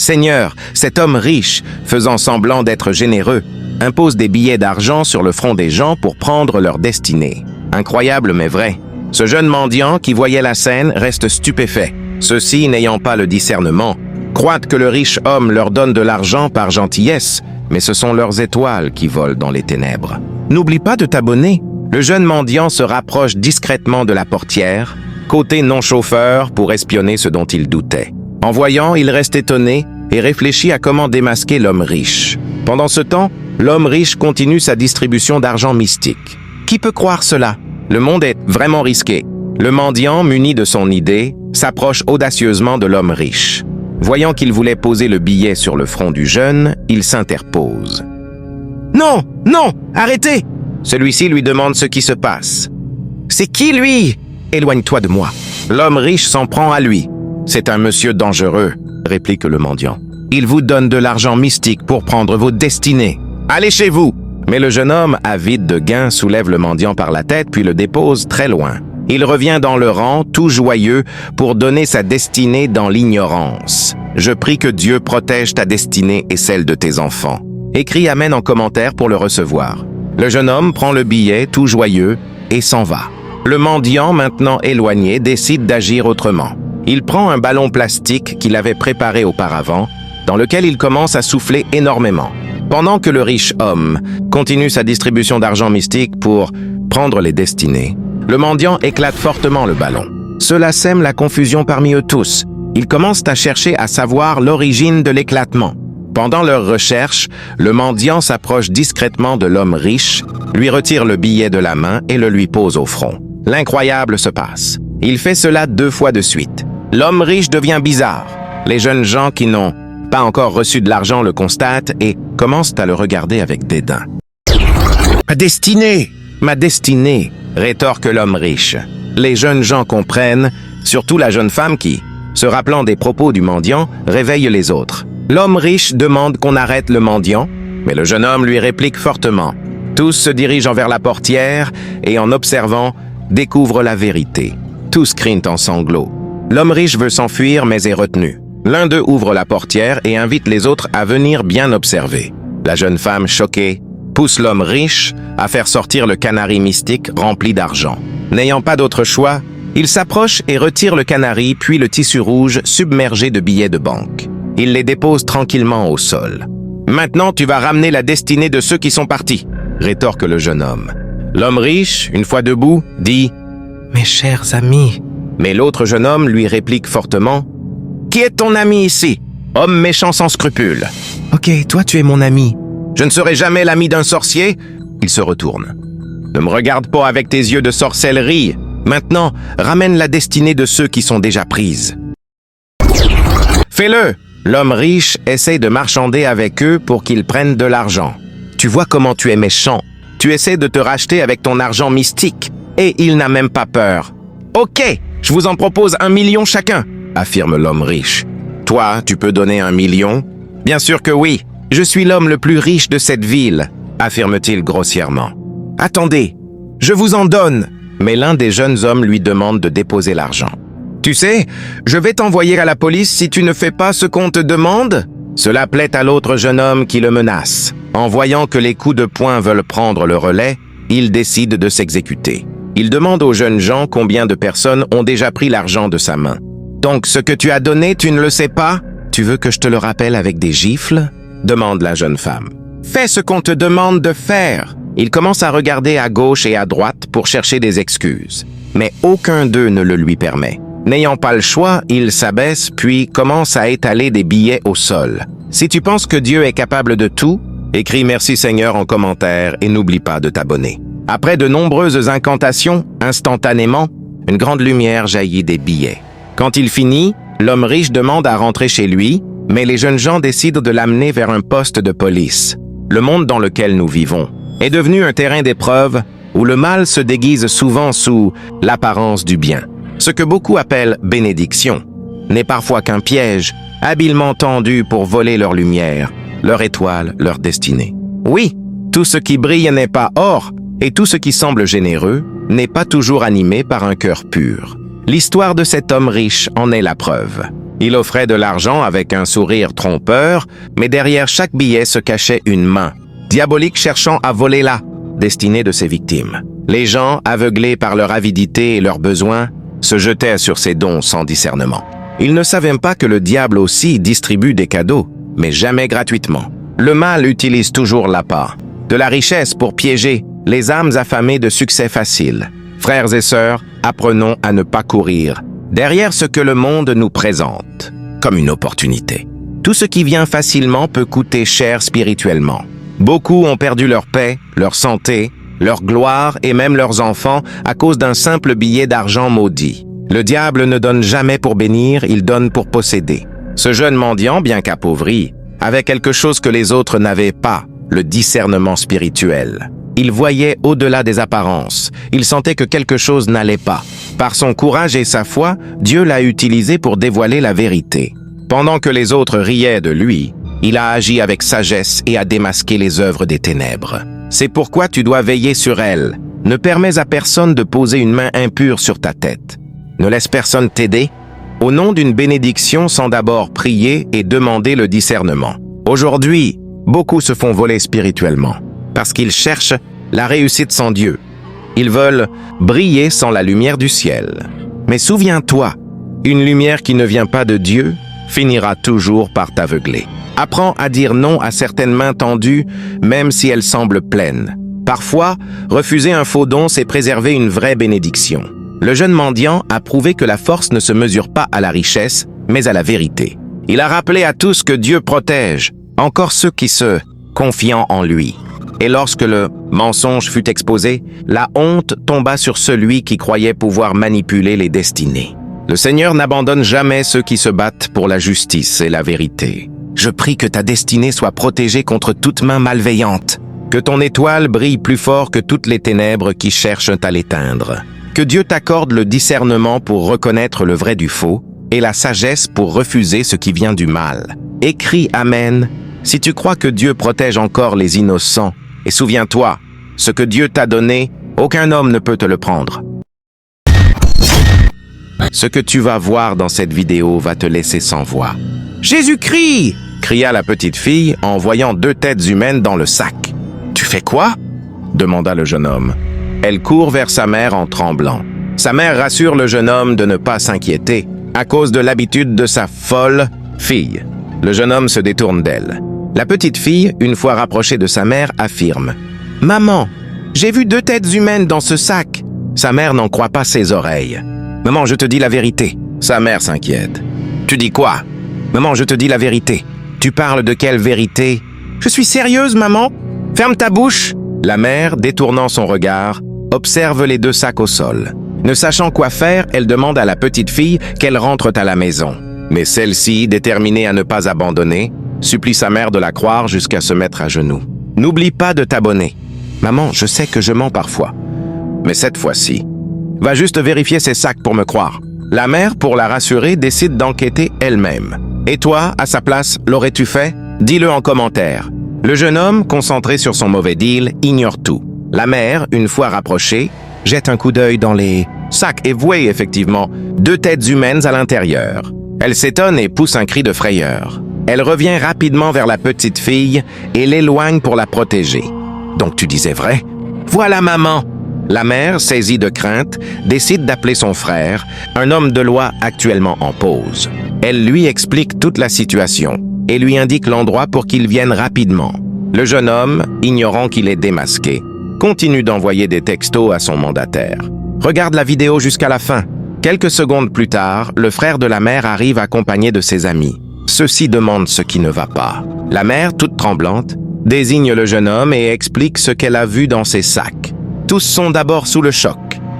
Seigneur, cet homme riche, faisant semblant d'être généreux, impose des billets d'argent sur le front des gens pour prendre leur destinée. Incroyable mais vrai. Ce jeune mendiant qui voyait la scène reste stupéfait. Ceux-ci, n'ayant pas le discernement, croient que le riche homme leur donne de l'argent par gentillesse, mais ce sont leurs étoiles qui volent dans les ténèbres. N'oublie pas de t'abonner. Le jeune mendiant se rapproche discrètement de la portière, côté non-chauffeur pour espionner ce dont il doutait. En voyant, il reste étonné et réfléchit à comment démasquer l'homme riche. Pendant ce temps, l'homme riche continue sa distribution d'argent mystique. Qui peut croire cela? Le monde est vraiment risqué. Le mendiant, muni de son idée, s'approche audacieusement de l'homme riche. Voyant qu'il voulait poser le billet sur le front du jeune, il s'interpose. « Non, non, arrêtez !» Celui-ci lui demande ce qui se passe. « C'est qui, lui ?»« Éloigne-toi de moi. » L'homme riche s'en prend à lui. « C'est un monsieur dangereux, » réplique le mendiant. « Il vous donne de l'argent mystique pour prendre vos destinées. Allez chez vous !» Mais le jeune homme, avide de gain, soulève le mendiant par la tête puis le dépose très loin. Il revient dans le rang, tout joyeux, pour donner sa destinée dans l'ignorance. Je prie que Dieu protège ta destinée et celle de tes enfants. Écris Amen en commentaire pour le recevoir. Le jeune homme prend le billet, tout joyeux, et s'en va. Le mendiant, maintenant éloigné, décide d'agir autrement. Il prend un ballon plastique qu'il avait préparé auparavant, dans lequel il commence à souffler énormément. Pendant que le riche homme continue sa distribution d'argent mystique pour prendre les destinées, le mendiant éclate fortement le ballon. Cela sème la confusion parmi eux tous. Ils commencent à chercher à savoir l'origine de l'éclatement. Pendant leur recherche, le mendiant s'approche discrètement de l'homme riche, lui retire le billet de la main et le lui pose au front. L'incroyable se passe. Il fait cela 2 fois de suite. L'homme riche devient bizarre. Les jeunes gens qui n'ont pas encore reçu de l'argent le constatent et commencent à le regarder avec dédain. « Ma destinée! Ma destinée! » rétorque l'homme riche. Les jeunes gens comprennent, surtout la jeune femme qui, se rappelant des propos du mendiant, réveille les autres. L'homme riche demande qu'on arrête le mendiant, mais le jeune homme lui réplique fortement. Tous se dirigent envers la portière et en observant, découvrent la vérité. Tous crient en sanglots. L'homme riche veut s'enfuir mais est retenu. L'un d'eux ouvre la portière et invite les autres à venir bien observer. La jeune femme, choquée, pousse l'homme riche à faire sortir le canari mystique rempli d'argent. N'ayant pas d'autre choix, il s'approche et retire le canari puis le tissu rouge submergé de billets de banque. Il les dépose tranquillement au sol. « Maintenant, tu vas ramener la destinée de ceux qui sont partis », rétorque le jeune homme. L'homme riche, une fois debout, dit « Mes chers amis ». Mais l'autre jeune homme lui réplique fortement « Qui est ton ami ici? Homme méchant sans scrupules. »« Ok, toi tu es mon ami. Je ne serai jamais l'ami d'un sorcier. » Il se retourne. « Ne me regarde pas avec tes yeux de sorcellerie. Maintenant, ramène la destinée de ceux qui sont déjà prises. »« Fais-le !» L'homme riche essaie de marchander avec eux pour qu'ils prennent de l'argent. « Tu vois comment tu es méchant. Tu essaies de te racheter avec ton argent mystique. Et il n'a même pas peur. »« Ok, je vous en propose 1 million chacun, » affirme l'homme riche. « Toi, tu peux donner 1 million? »« Bien sûr que oui. Je suis l'homme le plus riche de cette ville, » affirme-t-il grossièrement. « Attendez, je vous en donne !» Mais l'un des jeunes hommes lui demande de déposer l'argent. « Tu sais, je vais t'envoyer à la police si tu ne fais pas ce qu'on te demande ?» Cela plaît à l'autre jeune homme qui le menace. En voyant que les coups de poing veulent prendre le relais, il décide de s'exécuter. Il demande aux jeunes gens combien de personnes ont déjà pris l'argent de sa main. « Donc ce que tu as donné, tu ne le sais pas? Tu veux que je te le rappelle avec des gifles ?» demande la jeune femme. « Fais ce qu'on te demande de faire !» Il commence à regarder à gauche et à droite pour chercher des excuses. Mais aucun d'eux ne le lui permet. N'ayant pas le choix, il s'abaisse puis commence à étaler des billets au sol. Si tu penses que Dieu est capable de tout, écris Merci Seigneur en commentaire et n'oublie pas de t'abonner. Après de nombreuses incantations, instantanément, une grande lumière jaillit des billets. Quand il finit, l'homme riche demande à rentrer chez lui, mais les jeunes gens décident de l'amener vers un poste de police. Le monde dans lequel nous vivons est devenu un terrain d'épreuve où le mal se déguise souvent sous l'apparence du bien. Ce que beaucoup appellent bénédiction n'est parfois qu'un piège, habilement tendu pour voler leur lumière, leur étoile, leur destinée. Oui, tout ce qui brille n'est pas or, et tout ce qui semble généreux n'est pas toujours animé par un cœur pur. L'histoire de cet homme riche en est la preuve. Il offrait de l'argent avec un sourire trompeur, mais derrière chaque billet se cachait une main, diabolique cherchant à voler la destinée de ses victimes. Les gens, aveuglés par leur avidité et leurs besoins, se jetaient sur ces dons sans discernement. Ils ne savaient pas que le diable aussi distribue des cadeaux, mais jamais gratuitement. Le mal utilise toujours l'appât, de la richesse pour piéger les âmes affamées de succès facile. Frères et sœurs, apprenons à ne pas courir derrière ce que le monde nous présente comme une opportunité. Tout ce qui vient facilement peut coûter cher spirituellement. Beaucoup ont perdu leur paix, leur santé, leur gloire et même leurs enfants à cause d'un simple billet d'argent maudit. Le diable ne donne jamais pour bénir, il donne pour posséder. Ce jeune mendiant, bien qu'appauvri, avait quelque chose que les autres n'avaient pas, le discernement spirituel. Il voyait au-delà des apparences, il sentait que quelque chose n'allait pas. Par son courage et sa foi, Dieu l'a utilisé pour dévoiler la vérité. Pendant que les autres riaient de lui, il a agi avec sagesse et a démasqué les œuvres des ténèbres. C'est pourquoi tu dois veiller sur elle. Ne permets à personne de poser une main impure sur ta tête. Ne laisse personne t'aider au nom d'une bénédiction sans d'abord prier et demander le discernement. Aujourd'hui, beaucoup se font voler spirituellement parce qu'ils cherchent la réussite sans Dieu. Ils veulent briller sans la lumière du ciel. Mais souviens-toi, une lumière qui ne vient pas de Dieu finira toujours par t'aveugler. Apprends à dire non à certaines mains tendues, même si elles semblent pleines. Parfois, refuser un faux don, c'est préserver une vraie bénédiction. Le jeune mendiant a prouvé que la force ne se mesure pas à la richesse, mais à la vérité. Il a rappelé à tous que Dieu protège, encore ceux qui se confient en lui. Et lorsque le mensonge fut exposé, la honte tomba sur celui qui croyait pouvoir manipuler les destinées. Le Seigneur n'abandonne jamais ceux qui se battent pour la justice et la vérité. Je prie que ta destinée soit protégée contre toute main malveillante, que ton étoile brille plus fort que toutes les ténèbres qui cherchent à l'éteindre. Que Dieu t'accorde le discernement pour reconnaître le vrai du faux et la sagesse pour refuser ce qui vient du mal. Écris Amen si tu crois que Dieu protège encore les innocents. Et souviens-toi, ce que Dieu t'a donné, aucun homme ne peut te le prendre. Ce que tu vas voir dans cette vidéo va te laisser sans voix. « Jésus-Christ !» cria la petite fille en voyant 2 têtes humaines dans le sac. « Tu fais quoi ?» demanda le jeune homme. Elle court vers sa mère en tremblant. Sa mère rassure le jeune homme de ne pas s'inquiéter à cause de l'habitude de sa folle fille. Le jeune homme se détourne d'elle. La petite fille, une fois rapprochée de sa mère, affirme « Maman, j'ai vu 2 têtes humaines dans ce sac. » Sa mère n'en croit pas ses oreilles. « Maman, je te dis la vérité. » Sa mère s'inquiète. « Tu dis quoi ?»« Maman, je te dis la vérité. »« Tu parles de quelle vérité ?»« Je suis sérieuse, maman. Ferme ta bouche !» La mère, détournant son regard, observe les 2 sacs au sol. Ne sachant quoi faire, elle demande à la petite fille qu'elle rentre à la maison. Mais celle-ci, déterminée à ne pas abandonner, supplie sa mère de la croire jusqu'à se mettre à genoux. « N'oublie pas de t'abonner. Maman, je sais que je mens parfois. Mais cette fois-ci, va juste vérifier ces sacs pour me croire. » La mère, pour la rassurer, décide d'enquêter elle-même. Et toi, à sa place, l'aurais-tu fait? Dis-le en commentaire. Le jeune homme, concentré sur son mauvais deal, ignore tout. La mère, une fois rapprochée, jette un coup d'œil dans les sacs et voit effectivement 2 têtes humaines à l'intérieur. Elle s'étonne et pousse un cri de frayeur. Elle revient rapidement vers la petite fille et l'éloigne pour la protéger. « Donc tu disais vrai? Voilà maman !» La mère, saisie de crainte, décide d'appeler son frère, un homme de loi actuellement en pause. Elle lui explique toute la situation et lui indique l'endroit pour qu'il vienne rapidement. Le jeune homme, ignorant qu'il est démasqué, continue d'envoyer des textos à son mandataire. Regarde la vidéo jusqu'à la fin. Quelques secondes plus tard, le frère de la mère arrive accompagné de ses amis. Ceux-ci demandent ce qui ne va pas. La mère, toute tremblante, désigne le jeune homme et explique ce qu'elle a vu dans ses sacs. Tous sont d'abord sous le choc.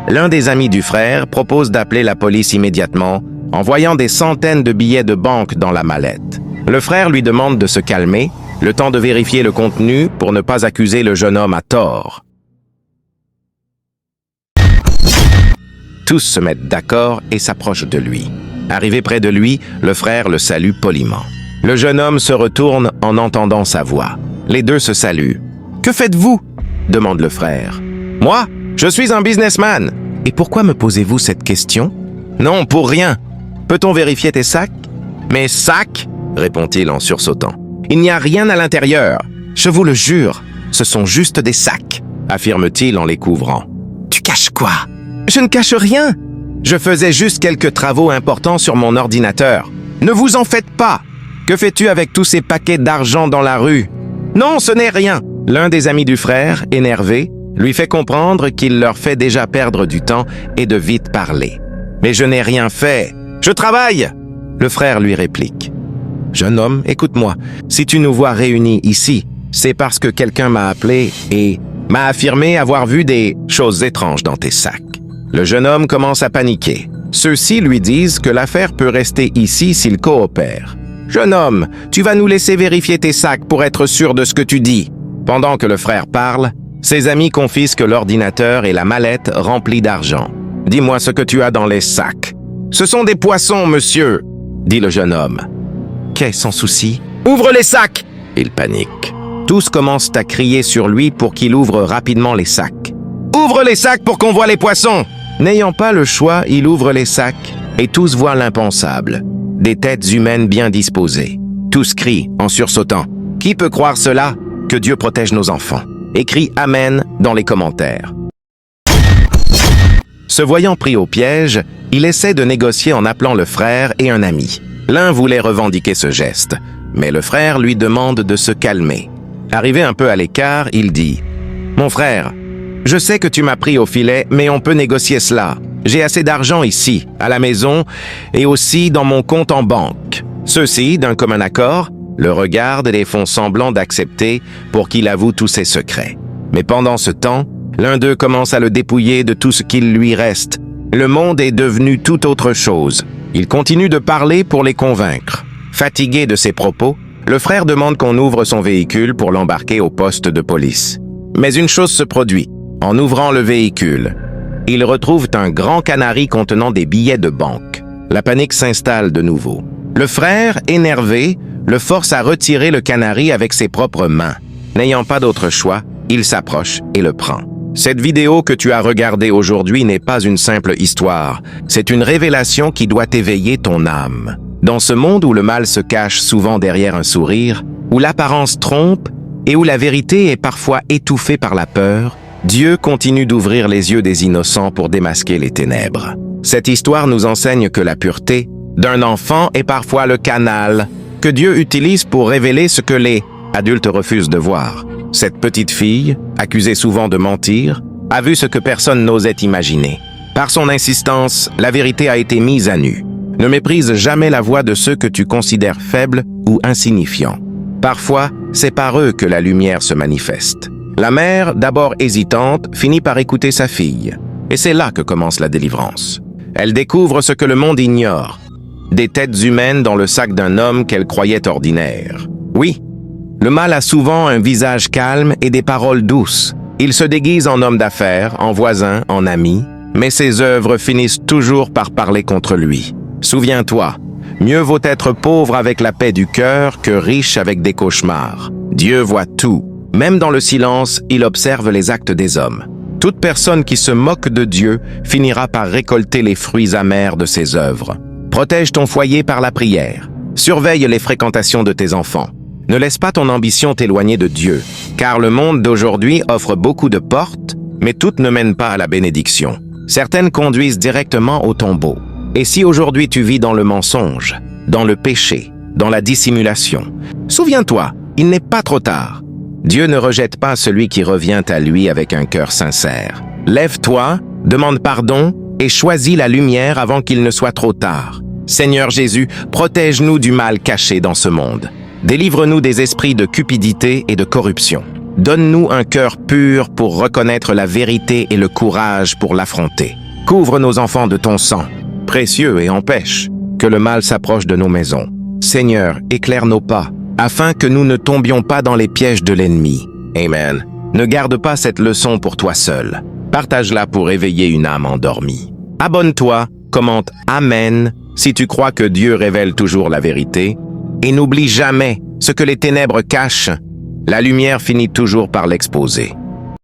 L'un des amis du frère propose d'appeler la police immédiatement en voyant des centaines de billets de banque dans la mallette. Le frère lui demande de se calmer, le temps de vérifier le contenu pour ne pas accuser le jeune homme à tort. Tous se mettent d'accord et s'approchent de lui. Arrivé près de lui, le frère le salue poliment. Le jeune homme se retourne en entendant sa voix. Les 2 se saluent. « Que faites-vous » demande le frère. « Moi, je suis un businessman. »« Et pourquoi me posez-vous cette question ?»« Non, pour rien. Peut-on vérifier tes sacs ?» Mes sacs, répond-il en sursautant. Il n'y a rien à l'intérieur. Je vous le jure, ce sont juste des sacs, affirme-t-il en les couvrant. Tu caches quoi? Je ne cache rien. Je faisais juste quelques travaux importants sur mon ordinateur. Ne vous en faites pas. Que fais-tu avec tous ces paquets d'argent dans la rue? Non, ce n'est rien. L'un des amis du frère, énervé, lui fait comprendre qu'il leur fait déjà perdre du temps et de vite parler. Mais je n'ai rien fait. Je travaille. Le frère lui réplique. Jeune homme, écoute-moi. Si tu nous vois réunis ici, c'est parce que quelqu'un m'a appelé et m'a affirmé avoir vu des choses étranges dans tes sacs. Le jeune homme commence à paniquer. Ceux-ci lui disent que l'affaire peut rester ici s'il coopère. Jeune homme, tu vas nous laisser vérifier tes sacs pour être sûr de ce que tu dis. Pendant que le frère parle, ses amis confisquent l'ordinateur et la mallette remplie d'argent. Dis-moi ce que tu as dans les sacs. Ce sont des poissons, monsieur, dit le jeune homme. Qu'est-ce son souci? Ouvre les sacs! Il panique. Tous commencent à crier sur lui pour qu'il ouvre rapidement les sacs. Ouvre les sacs pour qu'on voie les poissons! N'ayant pas le choix, il ouvre les sacs et tous voient l'impensable. Des têtes humaines bien disposées. Tous crient en sursautant. Qui peut croire cela? Que Dieu protège nos enfants. Écris Amen dans les commentaires. Se voyant pris au piège, il essaie de négocier en appelant le frère et un ami. L'un voulait revendiquer ce geste, mais le frère lui demande de se calmer. Arrivé un peu à l'écart, il dit « Mon frère, je sais que tu m'as pris au filet, mais on peut négocier cela. J'ai assez d'argent ici, à la maison, et aussi dans mon compte en banque. » Ceux-ci, d'un commun accord, le regardent et font semblant d'accepter pour qu'il avoue tous ses secrets. Mais pendant ce temps, l'un d'eux commence à le dépouiller de tout ce qu'il lui reste. Le monde est devenu tout autre chose. Il continue de parler pour les convaincre. Fatigué de ses propos, le frère demande qu'on ouvre son véhicule pour l'embarquer au poste de police. Mais une chose se produit. En ouvrant le véhicule, ils retrouvent un grand canari contenant des billets de banque. La panique s'installe de nouveau. Le frère, énervé, le force à retirer le canari avec ses propres mains. N'ayant pas d'autre choix, il s'approche et le prend. Cette vidéo que tu as regardée aujourd'hui n'est pas une simple histoire. C'est une révélation qui doit éveiller ton âme. Dans ce monde où le mal se cache souvent derrière un sourire, où l'apparence trompe et où la vérité est parfois étouffée par la peur, Dieu continue d'ouvrir les yeux des innocents pour démasquer les ténèbres. Cette histoire nous enseigne que la pureté d'un enfant est parfois le canal que Dieu utilise pour révéler ce que les adultes refusent de voir. Cette petite fille, accusée souvent de mentir, a vu ce que personne n'osait imaginer. Par son insistance, la vérité a été mise à nu. Ne méprise jamais la voix de ceux que tu considères faibles ou insignifiants. Parfois, c'est par eux que la lumière se manifeste. La mère, d'abord hésitante, finit par écouter sa fille. Et c'est là que commence la délivrance. Elle découvre ce que le monde ignore. Des têtes humaines dans le sac d'un homme qu'elle croyait ordinaire. Oui, le mal a souvent un visage calme et des paroles douces. Il se déguise en homme d'affaires, en voisin, en ami, mais ses œuvres finissent toujours par parler contre lui. Souviens-toi, mieux vaut être pauvre avec la paix du cœur que riche avec des cauchemars. Dieu voit tout. Même dans le silence, il observe les actes des hommes. Toute personne qui se moque de Dieu finira par récolter les fruits amers de ses œuvres. Protège ton foyer par la prière. Surveille les fréquentations de tes enfants. Ne laisse pas ton ambition t'éloigner de Dieu, car le monde d'aujourd'hui offre beaucoup de portes, mais toutes ne mènent pas à la bénédiction. Certaines conduisent directement au tombeau. Et si aujourd'hui tu vis dans le mensonge, dans le péché, dans la dissimulation, souviens-toi, il n'est pas trop tard. Dieu ne rejette pas celui qui revient à lui avec un cœur sincère. Lève-toi, demande pardon et choisis la lumière avant qu'il ne soit trop tard. Seigneur Jésus, protège-nous du mal caché dans ce monde. Délivre-nous des esprits de cupidité et de corruption. Donne-nous un cœur pur pour reconnaître la vérité et le courage pour l'affronter. Couvre nos enfants de ton sang, précieux, et empêche que le mal s'approche de nos maisons. Seigneur, éclaire nos pas, afin que nous ne tombions pas dans les pièges de l'ennemi. Amen. Ne garde pas cette leçon pour toi seul. Partage-la pour éveiller une âme endormie. Abonne-toi, commente Amen si tu crois que Dieu révèle toujours la vérité. Et n'oublie jamais ce que les ténèbres cachent. La lumière finit toujours par l'exposer.